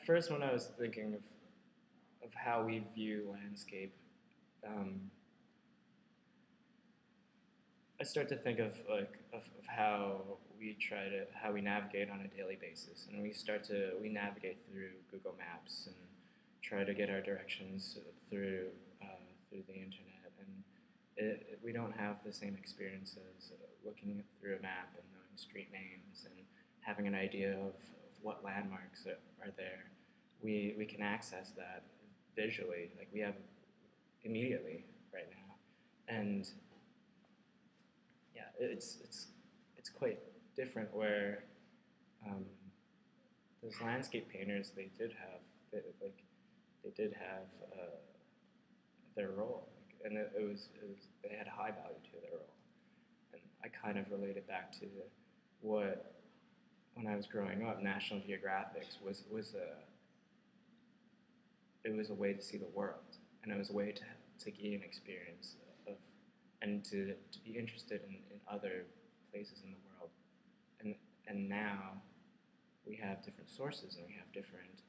first, when I was thinking of how we view landscape, I start to think of how how we navigate on a daily basis, and we navigate through Google Maps and try to get our directions through the internet, and we don't have the same experience as looking through a map and knowing street names and having an idea of what landmarks are there. We can access that visually, like we have immediately right now, and yeah, it's quite different where those landscape painters they did have their role, and they had a high value to their role, and I kind of related back to what when I was growing up, National Geographic was it was a way to see the world, and it was a way to gain experience of and to be interested in other places in the world. And now we have different sources, and we have different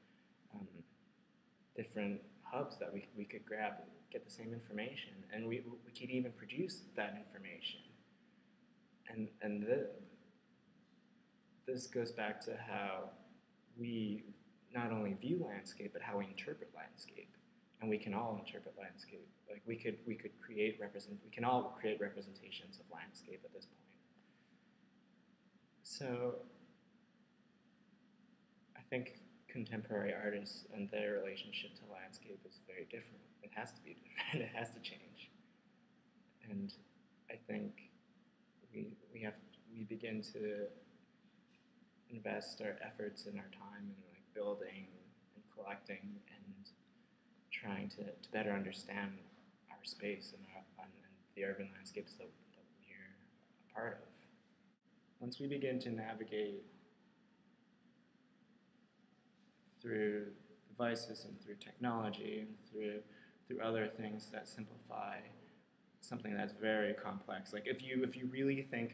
hubs that we could grab, get the same information, and we could even produce that information. And this goes back to how we not only view landscape, but how we interpret landscape. And we can all interpret landscape. Like we can all create representations of landscape at this point. So I think contemporary artists and their relationship to landscape is very different. It has to be different. It has to change. And I think we begin to invest our efforts and our time in like building and collecting and trying to better understand our space and the urban landscapes that we're a part of. Once we begin to navigate through devices and through technology and through other things that simplify something that's very complex, like if you really think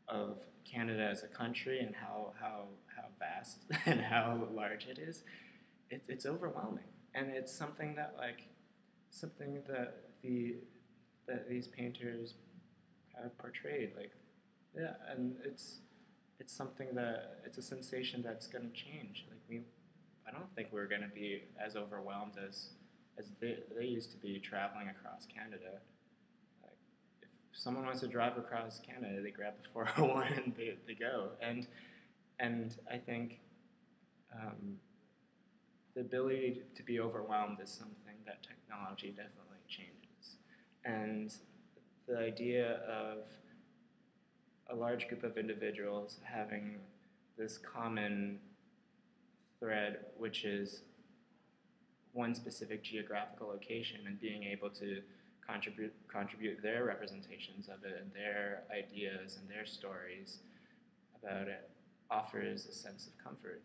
of Canada as a country and how vast and how large it is, it's overwhelming, and it's something that these painters kind of portrayed, like yeah, and it's something that it's a sensation that's going to change. Like I don't think we're going to be as overwhelmed as they used to be traveling across Canada. If someone wants to drive across Canada, they grab the 401 and they go. And I think the ability to be overwhelmed is something that technology definitely changes. And the idea of a large group of individuals having this common thread, which is one specific geographical location, and being able to contribute their representations of it and their ideas and their stories about it offers a sense of comfort.